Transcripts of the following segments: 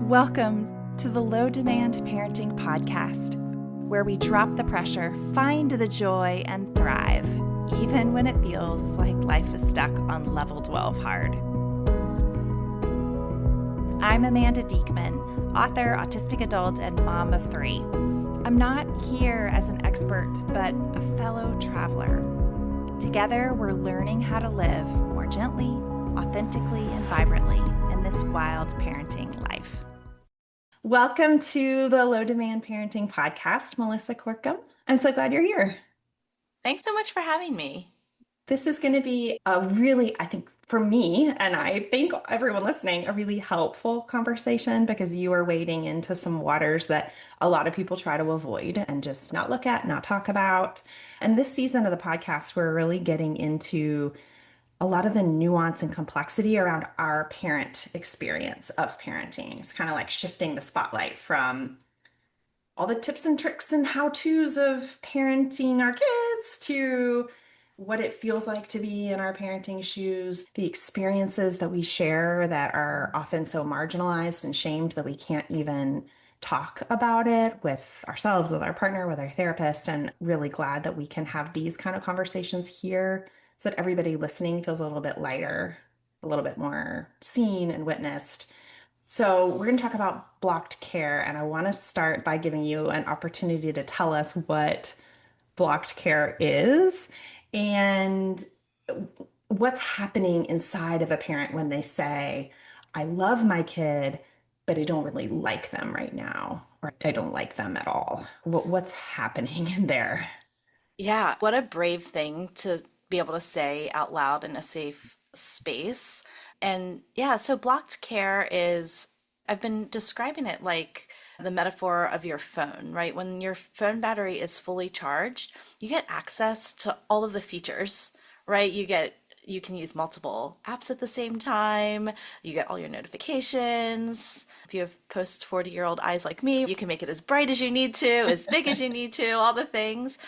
Welcome to the Low Demand Parenting Podcast, where we drop the pressure, find the joy, and thrive, even when it feels like life is stuck on level 12 hard. I'm Amanda Diekman, author, autistic adult, and mom of 3. I'm not here as an expert, but a fellow traveler. Together, we're learning how to live more gently, authentically, and vibrantly in this wild parenting life. Welcome to the Low Demand Parenting Podcast, Melissa Corkum. I'm so glad you're here. Thanks so much for having me. This is going to be a really, I think, for me, and I think everyone listening, a really helpful conversation because you are wading into some waters that a lot of people try to avoid and just not look at, not talk about. And this season of the podcast, we're really getting into a lot of the nuance and complexity around our parent experience of parenting. It's kind of like shifting the spotlight from all the tips and tricks and how-tos of parenting our kids to what it feels like to be in our parenting shoes, the experiences that we share that are often so marginalized and shamed that we can't even talk about it with ourselves, with our partner, with our therapist, and really glad that we can have these kind of conversations here so that everybody listening feels a little bit lighter, a little bit more seen and witnessed. So we're going to talk about blocked care, and I want to start by giving you an opportunity to tell us what blocked care is and what's happening inside of a parent when they say, I love my kid, but I don't really like them right now, or I don't like them at all. What's happening in there? Yeah, what a brave thing to be able to say out loud in a safe space. And yeah, so blocked care is, I've been describing it like the metaphor of your phone, right? When your phone battery is fully charged, you get access to all of the features, right? You can use multiple apps at the same time. You get all your notifications. If you have post 40-year-old eyes like me, you can make it as bright as you need to, as big as you need to, all the things.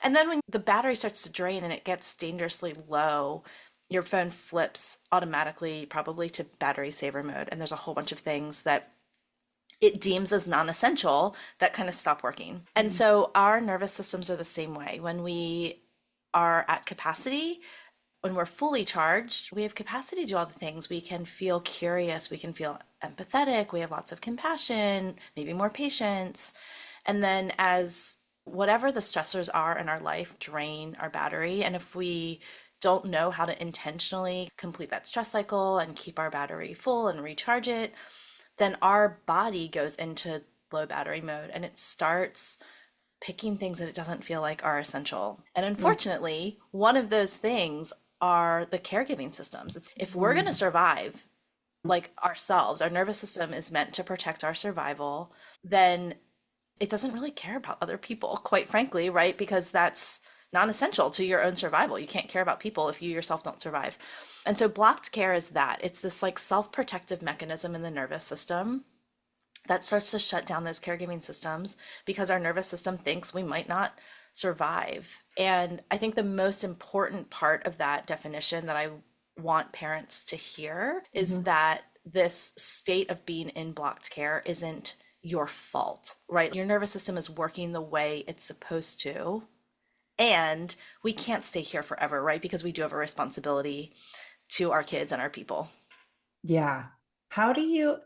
And then when the battery starts to drain and it gets dangerously low, your phone flips automatically, probably to battery saver mode. And there's a whole bunch of things that it deems as non-essential that kind of stop working. And so our nervous systems are the same way. When we are at capacity, when we're fully charged, we have capacity to do all the things. We can feel curious, we can feel empathetic, we have lots of compassion, maybe more patience. And then as whatever the stressors are in our life drain our battery, and if we don't know how to intentionally complete that stress cycle and keep our battery full and recharge it, then our body goes into low battery mode and it starts picking things that it doesn't feel like are essential. And unfortunately, one of those things are the caregiving systems. If we're going to survive like ourselves, our nervous system is meant to protect our survival, then it doesn't really care about other people, quite frankly, right? Because that's non-essential to your own survival. You can't care about people if you yourself don't survive. And so blocked care is that. It's this like self-protective mechanism in the nervous system that starts to shut down those caregiving systems because our nervous system thinks we might not survive. And I think the most important part of that definition that I want parents to hear is that this state of being in blocked care isn't your fault, right? Your nervous system is working the way it's supposed to. And we can't stay here forever, right? Because we do have a responsibility to our kids and our people. Yeah. How do you,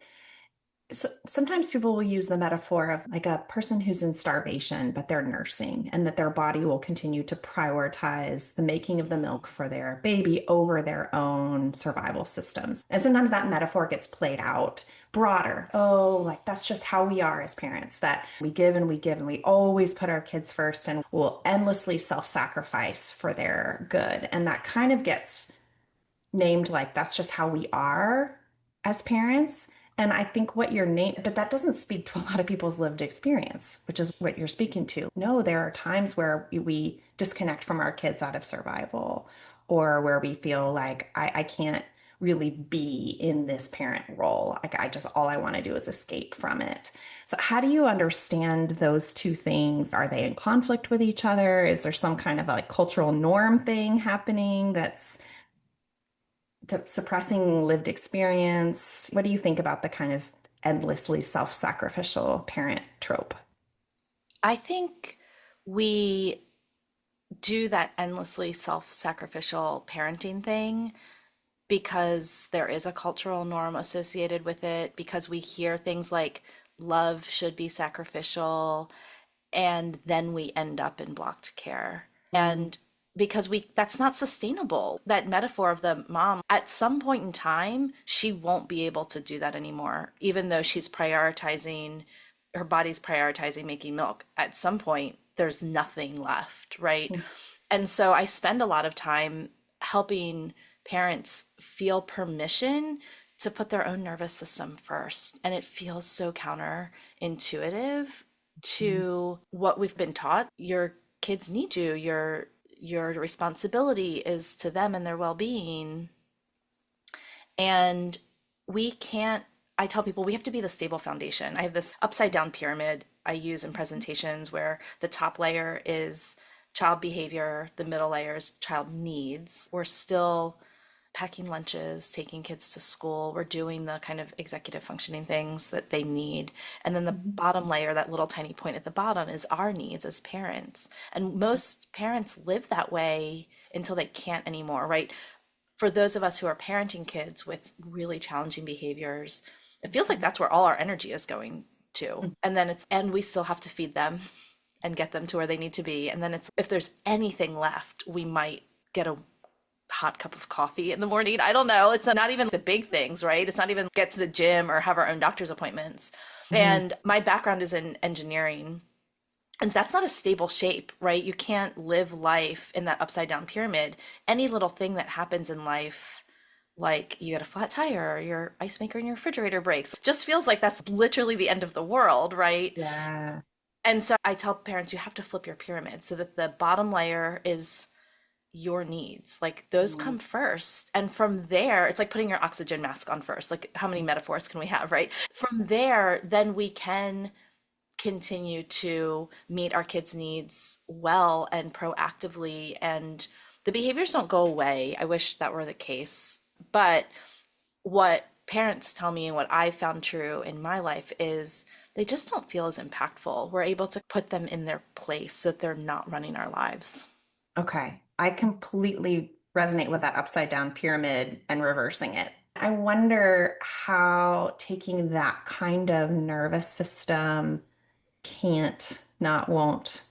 so sometimes people will use the metaphor of like a person who's in starvation, but they're nursing, and that their body will continue to prioritize the making of the milk for their baby over their own survival systems. And sometimes that metaphor gets played out broader. Oh, like that's just how we are as parents, that we give and we give and we always put our kids first and we'll endlessly self-sacrifice for their good. And that kind of gets named like that's just how we are as parents. And I think what you're named, but that doesn't speak to a lot of people's lived experience, which is what you're speaking to. No, there are times where we disconnect from our kids out of survival, or where we feel like I can't really be in this parent role. Like all I want to do is escape from it. So how do you understand those two things? Are they in conflict with each other? Is there some kind of like cultural norm thing happening that's suppressing lived experience? What do you think about the kind of endlessly self-sacrificial parent trope? I think we do that endlessly self-sacrificial parenting thing because there is a cultural norm associated with it, because we hear things like love should be sacrificial, and then we end up in blocked care. Mm, And because we that's not sustainable. That metaphor of the mom, at some point in time, she won't be able to do that anymore, even though she's prioritizing her body's prioritizing making milk. At some point, there's nothing left, right? mm, And so I spend a lot of time helping parents feel permission to put their own nervous system first. And it feels so counterintuitive mm, to what we've been taught. Your kids need you. Your responsibility is to them and their well-being. And we can't, I tell people we have to be the stable foundation. I have this upside down pyramid I use in presentations where the top layer is child behavior, the middle layer is child needs. We're still packing lunches, taking kids to school. We're doing the kind of executive functioning things that they need. And then the mhm. bottom layer, that little tiny point at the bottom, is our needs as parents. And most parents live that way until they can't anymore, right? For those of us who are parenting kids with really challenging behaviors, it feels like that's where all our energy is going to. And then and we still have to feed them and get them to where they need to be. And then it's, if there's anything left, we might get a hot cup of coffee in the morning. I don't know. It's not even the big things, right? It's not even get to the gym or have our own doctor's appointments. Mhm. And my background is in engineering. And that's not a stable shape, right? You can't live life in that upside down pyramid. Any little thing that happens in life, like you get a flat tire or your ice maker in your refrigerator breaks, just feels like that's literally the end of the world, right? Yeah. And so I tell parents you have to flip your pyramid so that the bottom layer is your needs. Like those Mm, come first. And from there, it's like putting your oxygen mask on first. Like how many metaphors can we have, right? From there, then we can continue to meet our kids' needs well and proactively. And the behaviors don't go away. I wish that were the case. But what parents tell me and what I found true in my life is they just don't feel as impactful. We're able to put them in their place so that they're not running our lives. okay. I completely resonate with that upside down pyramid and reversing it. I wonder how taking that kind of nervous system can't, not won't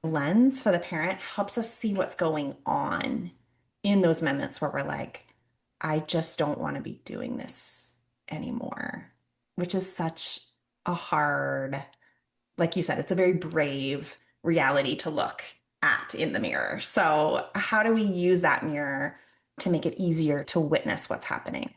lens for the parent helps us see what's going on in those moments where we're like, I just don't want to be doing this anymore, which is such a hard, like you said, it's a very brave reality to look at in the mirror. So, how do we use that mirror to make it easier to witness what's happening?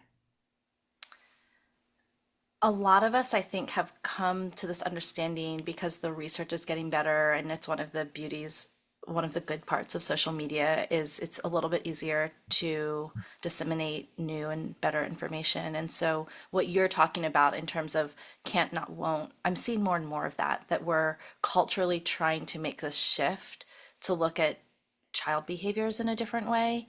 A lot of us, I think, have come to this understanding because the research is getting better, and it's one of the beauties, one of the good parts of social media is it's a little bit easier to disseminate new and better information. And so, what you're talking about in terms of can't not won't, I'm seeing more and more of that, that we're culturally trying to make this shift to look at child behaviors in a different way.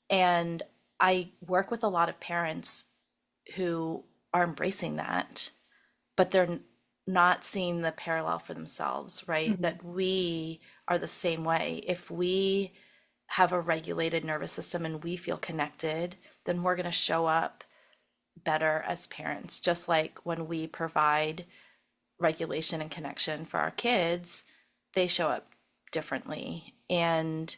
And I work with a lot of parents who are embracing that, but they're not seeing the parallel for themselves, right? Mhm. That we are the same way. If we have a regulated nervous system and we feel connected, then we're going to show up better as parents. Just like when we provide regulation and connection for our kids, they show up differently. And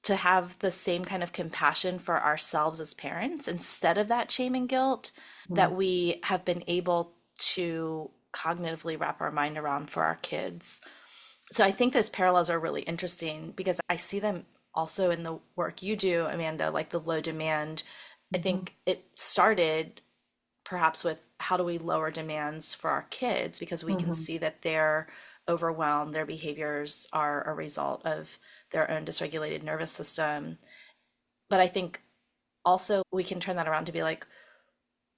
to have the same kind of compassion for ourselves as parents instead of that shame and guilt that Mhm. we have been able to cognitively wrap our mind around for our kids. So I think those parallels are really interesting because I see them also in the work you do, Amanda, like the low demand. I Mhm. think it started perhaps with how do we lower demands for our kids because we can Mhm. see that they're overwhelmed, their behaviors are a result of their own dysregulated nervous system. But I think also we can turn that around to be like,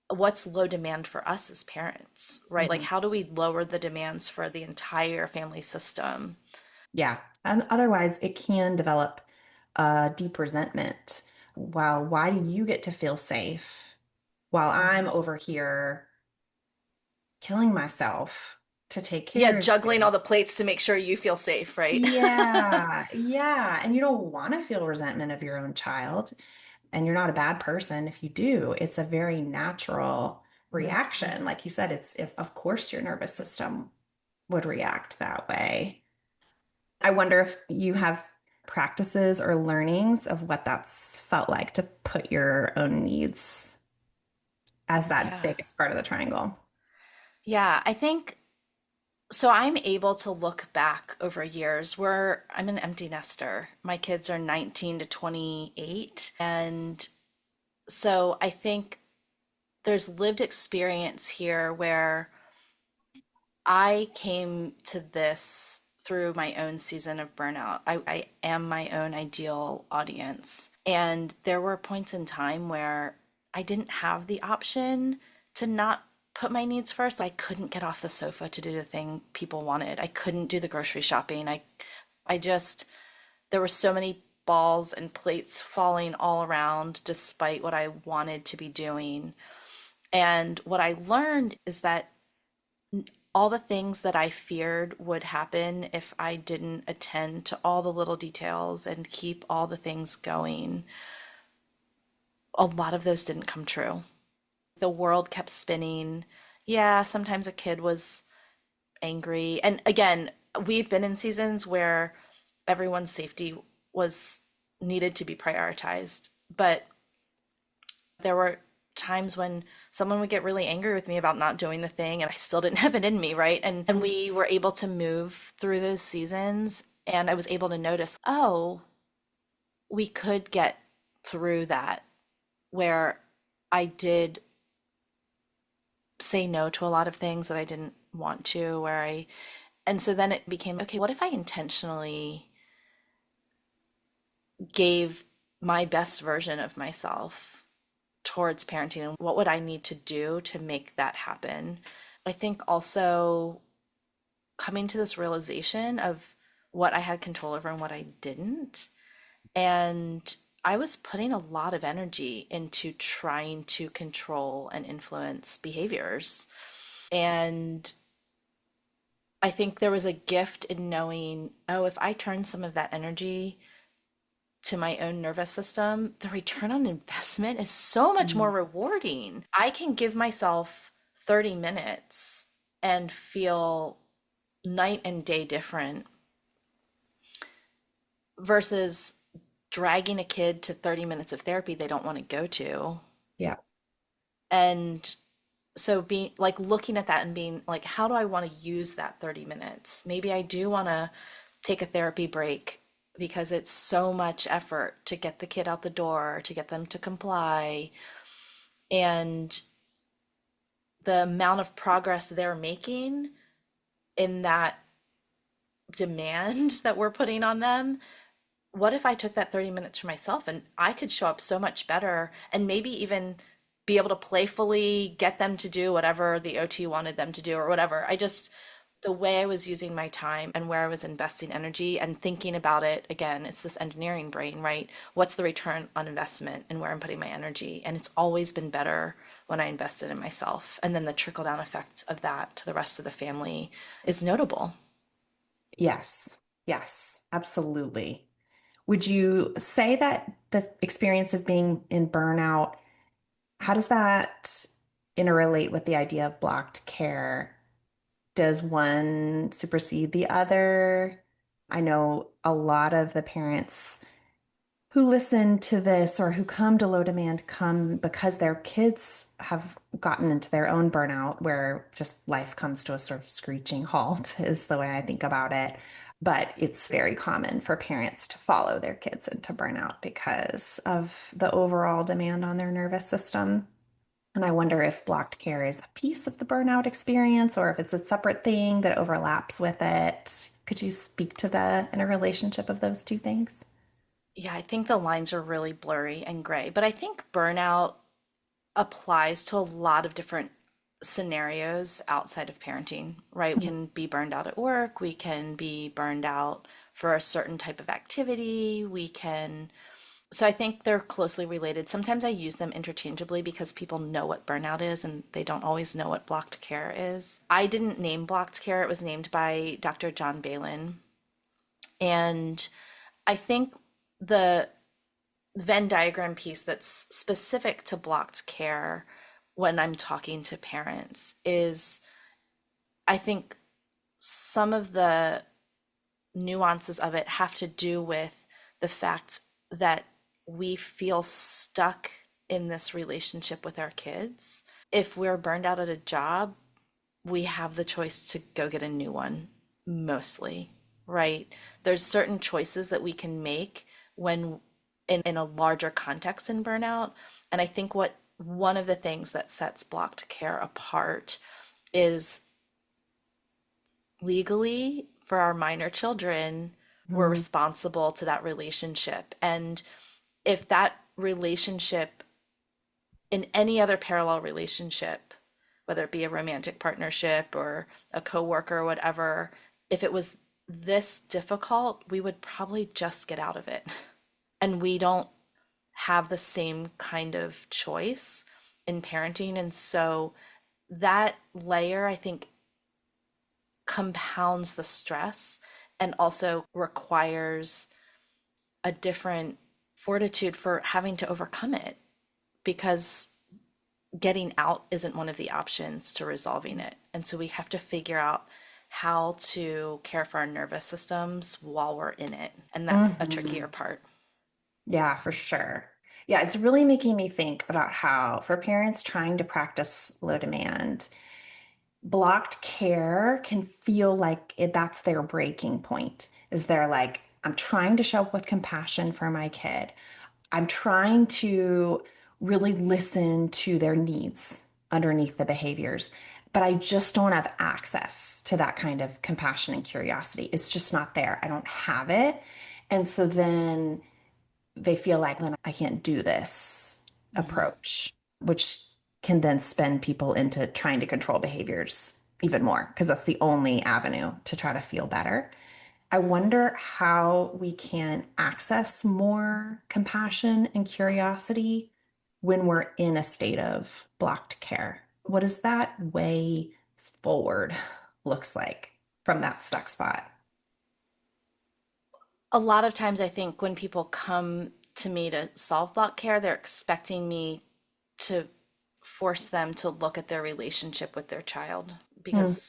what's low demand for us as parents, right? Like, Mhm. how do we lower the demands for the entire family system? Yeah. And otherwise, it can develop deep resentment. Well, why do you get to feel safe while I'm over here killing myself to take Yeah, care of juggling all you. the plates to make sure you feel safe, right? Yeah, yeah. And you don't want to feel resentment of your own child. And you're not a bad person if you do. It's a very natural reaction. Like you said, it's if of course your nervous system would react that way. I wonder if you have practices or learnings of what that's felt like to put your own needs as that Yeah. biggest part of the triangle. Yeah, I think so. I'm able to look back over years where I'm an empty nester. My kids are 19 to 28. And so I think there's lived experience here where I came to this through my own season of burnout. I am my own ideal audience. And there were points in time where I didn't have the option to not put my needs first. I couldn't get off the sofa to do the thing people wanted. I couldn't do the grocery shopping. I just, there were so many balls and plates falling all around despite what I wanted to be doing. And what I learned is that all the things that I feared would happen if I didn't attend to all the little details and keep all the things going, a lot of those didn't come true. The world kept spinning. Yeah, sometimes a kid was angry. And again, we've been in seasons where everyone's safety was needed to be prioritized. But there were times when someone would get really angry with me about not doing the thing and I still didn't have it in me, right? And we were able to move through those seasons and I was able to notice, oh, we could get through that where I did say no to a lot of things that I didn't want to, where I and so then it became, okay, what if I intentionally gave my best version of myself towards parenting and what would I need to do to make that happen? I think also coming to this realization of what I had control over and what I didn't. And I was putting a lot of energy into trying to control and influence behaviors. And I think there was a gift in knowing, oh, if I turn some of that energy to my own nervous system, the return on investment is so much more Mm. rewarding. I can give myself 30 minutes and feel night and day different versus dragging a kid to 30 minutes of therapy they don't want to go to. Yeah. And so being like looking at that and being like, how do I want to use that 30 minutes? Maybe I do want to take a therapy break because it's so much effort to get the kid out the door, to get them to comply. And the amount of progress they're making in that demand that we're putting on them, what if I took that 30 minutes for myself and I could show up so much better and maybe even be able to playfully get them to do whatever the OT wanted them to do or whatever. I just, the way I was using my time and where I was investing energy and thinking about it, again, it's this engineering brain, right? What's the return on investment and where I'm putting my energy? And it's always been better when I invested in myself. And then the trickle down effect of that to the rest of the family is notable. Yes. Yes. Absolutely. Would you say that the experience of being in burnout, how does that interrelate with the idea of blocked care? Does one supersede the other? I know a lot of the parents who listen to this or who come to low demand come because their kids have gotten into their own burnout where just life comes to a sort of screeching halt, is the way I think about it. But it's very common for parents to follow their kids into burnout because of the overall demand on their nervous system. And I wonder if blocked care is a piece of the burnout experience or if it's a separate thing that overlaps with it. Could you speak to the interrelationship of those two things? Yeah, I think the lines are really blurry and gray, but I think burnout applies to a lot of different scenarios outside of parenting, right? We can be burned out at work, we can be burned out for a certain type of activity, we can So I think they're closely related. Sometimes I use them interchangeably because people know what burnout is and they don't always know what blocked care is. I didn't name blocked care, it was named by Dr. John Balin. And I think the Venn diagram piece that's specific to blocked care when I'm talking to parents is I think some of the nuances of it have to do with the fact that we feel stuck in this relationship with our kids. If we're burned out at a job, we have the choice to go get a new one, mostly, right? There's certain choices that we can make when in a larger context in burnout. And I think what one of the things that sets blocked care apart is legally for our minor children, we're Mhm. responsible to that relationship. And if that relationship in any other parallel relationship, whether it be a romantic partnership or a coworker or whatever, if it was this difficult, we would probably just get out of it. And we don't have the same kind of choice in parenting. And so that layer, I think, compounds the stress and also requires a different fortitude for having to overcome it because getting out isn't one of the options to resolving it. And so we have to figure out how to care for our nervous systems while we're in it. And that's a trickier Mhm. part. Yeah, for sure. Yeah, it's really making me think about how, for parents trying to practice low demand, blocked care can feel like that's their breaking point. Is they're like, I'm trying to show up with compassion for my kid. I'm trying to really listen to their needs underneath the behaviors, but I just don't have access to that kind of compassion and curiosity. It's just not there. I don't have it. And so then they feel like, then I can't do this Mm-hmm. approach, which can then spin people into trying to control behaviors even more, because that's the only avenue to try to feel better. I wonder how we can access more compassion and curiosity when we're in a state of blocked care. What does that way forward looks like from that stuck spot? A lot of times, I think when people come to me to solve block care, they're expecting me to force them to look at their relationship with their child because Mm,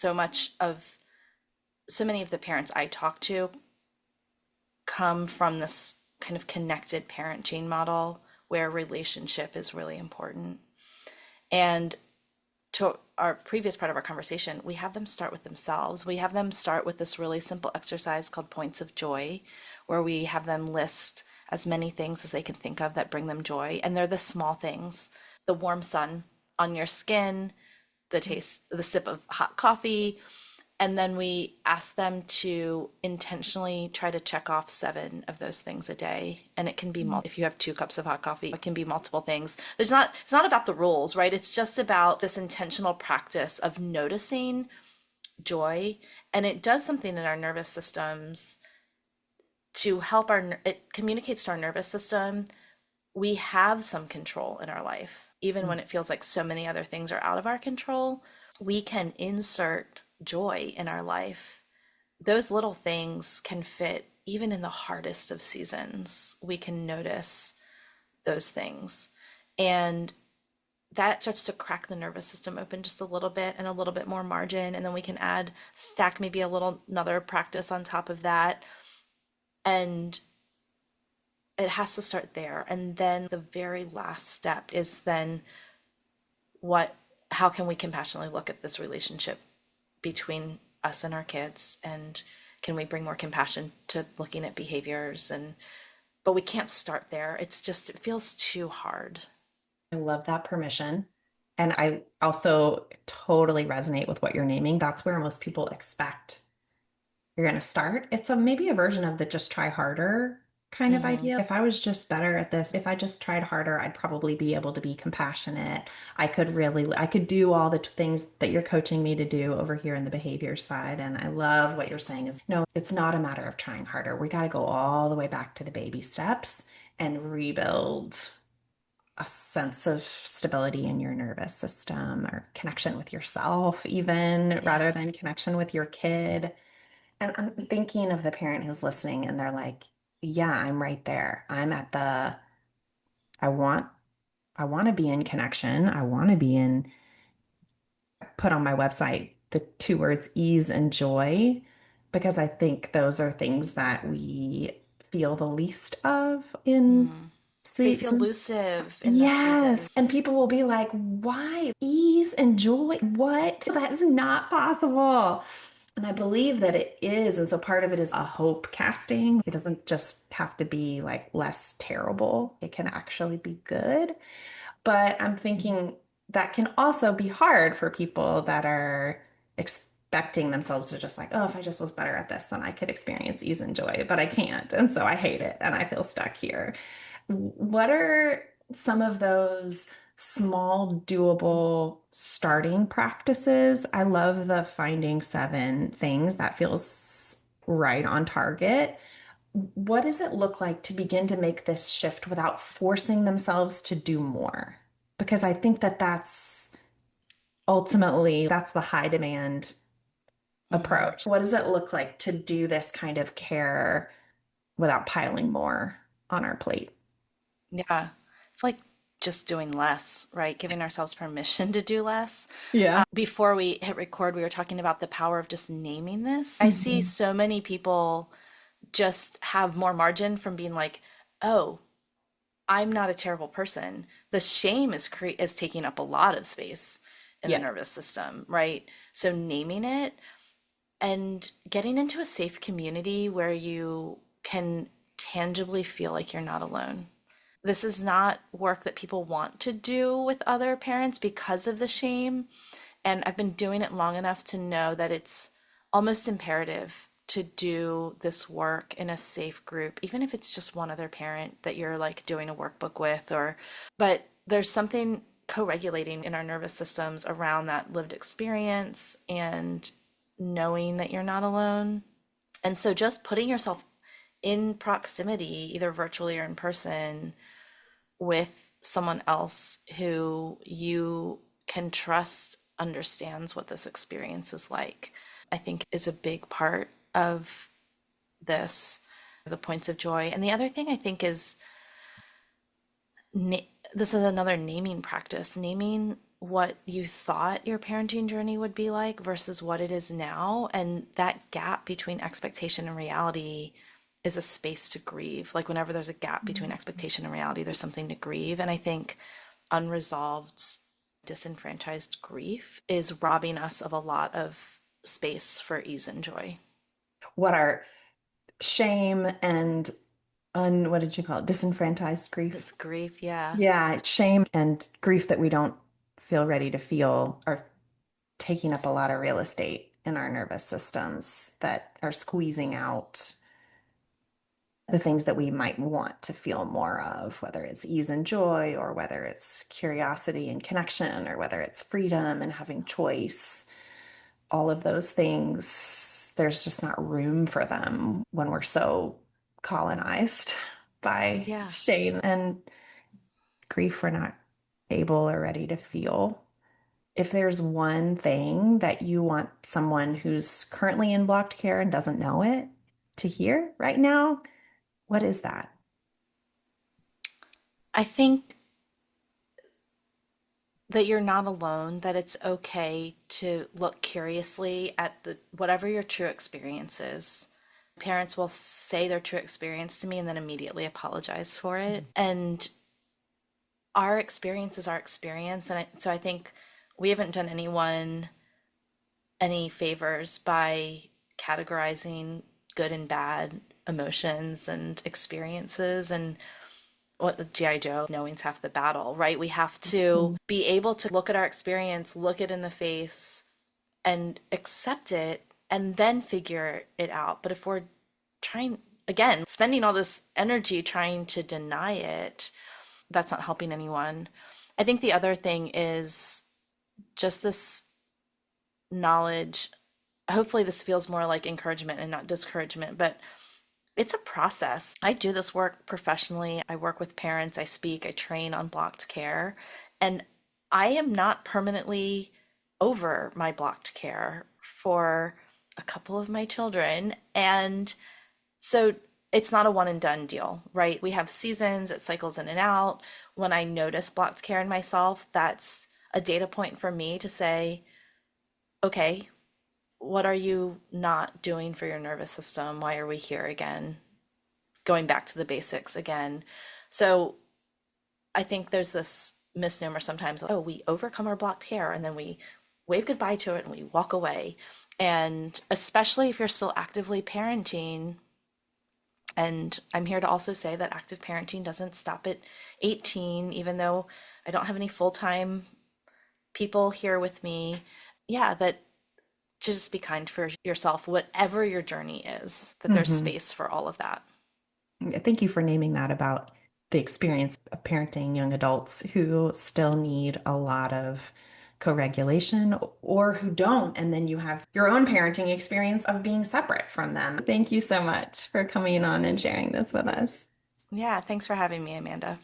so many of the parents I talk to come from this kind of connected parenting model where relationship is really important. And to our previous part of our conversation, we have them start with themselves. We have them start with this really simple exercise called points of joy, where we have them list as many things as they can think of that bring them joy. And they're the small things: the warm sun on your skin, the taste, the sip of hot coffee, and then we ask them to intentionally try to check off 7 of those things a day. And it can be if you have 2 cups of hot coffee, it can be multiple things. It's not about the rules, right? It's just about this intentional practice of noticing joy. And it does something in our nervous systems to help it communicates to our nervous system we have some control in our life, even when it feels like so many other things are out of our control. We can insert joy in our life. Those little things can fit even in the hardest of seasons. We can notice those things. And that starts to crack the nervous system open just a little bit and a little bit more margin. And then we can stack maybe another practice on top of that. And it has to start there. And then the very last step is then what how can we compassionately look at this relationship between us and our kids, and can we bring more compassion to looking at behaviors? And but we can't start there. It feels too hard. I love that permission. And I also totally resonate with what you're naming. That's where most people expect you're going to start. It's maybe a version of the just try harder kind of Mm-hmm. idea. If I was just better at this, if I just tried harder, I'd probably be able to be compassionate. I could do all the things that you're coaching me to do over here in the behavior side. And I love what you're saying is no, it's not a matter of trying harder. We got to go all the way back to the baby steps and rebuild a sense of stability in your nervous system or connection with yourself, even Yeah. rather than connection with your kid. And I'm thinking of the parent who's listening and they're like, yeah, I'm right there. I'm at the, I want, I want to be in connection. I want to be in, put on my website the two words ease and joy, because I think those are things that we feel the least of in Mm. They feel seasons. elusive in this season. Yes. And people will be like, why ease and joy? What? That's not possible. And I believe that it is. And so part of it is a hope casting. It doesn't just have to be like less terrible, it can actually be good. But I'm thinking that can also be hard for people that are expecting themselves to just like, oh, if I just was better at this, then I could experience ease and joy, but I can't. And so I hate it and I feel stuck here. What are some of those small, doable starting practices? I love the finding seven things that feels right on target. What does it look like to begin to make this shift without forcing themselves to do more? Because I think that that's ultimately that's the high demand Hmm. approach. What does it look like to do this kind of care without piling more on our plate? Yeah. It's like just doing less, right? Giving ourselves permission to do less. Yeah. Before we hit record, we were talking about the power of just naming this. I see Mhm. so many people just have more margin from being like, oh, I'm not a terrible person. The shame is taking up a lot of space in the Yeah. nervous system, right? So naming it and getting into a safe community where you can tangibly feel like you're not alone. This is not work that people want to do with other parents because of the shame. And I've been doing it long enough to know that it's almost imperative to do this work in a safe group, even if it's just one other parent that you're like doing a workbook with, or, but there's something co-regulating in our nervous systems around that lived experience and knowing that you're not alone. And so just putting yourself in proximity, either virtually or in person, with someone else who you can trust understands what this experience is like, I think is a big part of this, the points of joy. And the other thing I think is na- this is another naming practice, naming what you thought your parenting journey would be like versus what it is now. And that gap between expectation and reality is a space to grieve. Like whenever there's a gap between expectation and reality, there's something to grieve. And I think unresolved, disenfranchised grief is robbing us of a lot of space for ease and joy. What are shame and what did you call it? Disenfranchised It's grief? grief, yeah. Yeah, shame and grief that we don't feel ready to feel are taking up a lot of real estate in our nervous systems that are squeezing out the things that we might want to feel more of, whether it's ease and joy, or whether it's curiosity and connection, or whether it's freedom and having choice. All of those things, there's just not room for them when we're so colonized by Yeah. shame and grief we're not able or ready to feel. If there's one thing that you want someone who's currently in blocked care and doesn't know it to hear right now, what is that? I think that you're not alone, that it's okay to look curiously at the whatever your true experience is. Parents will say their true experience to me and then immediately apologize for it. And our experience is our experience. And so I think we haven't done anyone any favors by categorizing good and bad emotions and experiences and what the GI Joe, knowing's half the battle, right? We have to Mhm. be able to look at our experience, look it in the face, and accept it, and then figure it out. But if we're trying, again, spending all this energy trying to deny it, that's not helping anyone. I think the other thing is just this knowledge. Hopefully, this feels more like encouragement and not discouragement, but It's a process. I do this work professionally. I work with parents, I speak, I train on blocked care, and I am not permanently over my blocked care for a couple of my children. And so it's not a one and done deal, right? We have seasons, it cycles in and out. When I notice blocked care in myself, that's a data point for me to say, okay, what are you not doing for your nervous system? Why are we here again? Going back to the basics again. So I think there's this misnomer sometimes, oh, we overcome our blocked care and then we wave goodbye to it and we walk away. And especially if you're still actively parenting, and I'm here to also say that active parenting doesn't stop at 18, even though I don't have any full-time people here with me. Yeah, that just be kind for yourself, whatever your journey is, that there's Hmm. space for all of that. Thank you for naming that about the experience of parenting young adults who still need a lot of co-regulation or who don't. And then you have your own parenting experience of being separate from them. Thank you so much for coming on and sharing this with us. Yeah, thanks for having me, Amanda.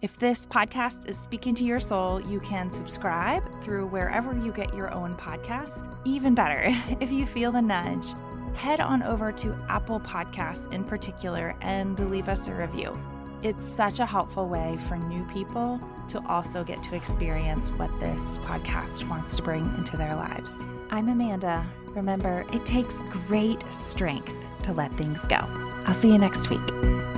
If this podcast is speaking to your soul, you can subscribe through wherever you get your own podcasts. Even better, if you feel the nudge, head on over to Apple Podcasts in particular and leave us a review. It's such a helpful way for new people to also get to experience what this podcast wants to bring into their lives. I'm Amanda. Remember, it takes great strength to let things go. I'll see you next week.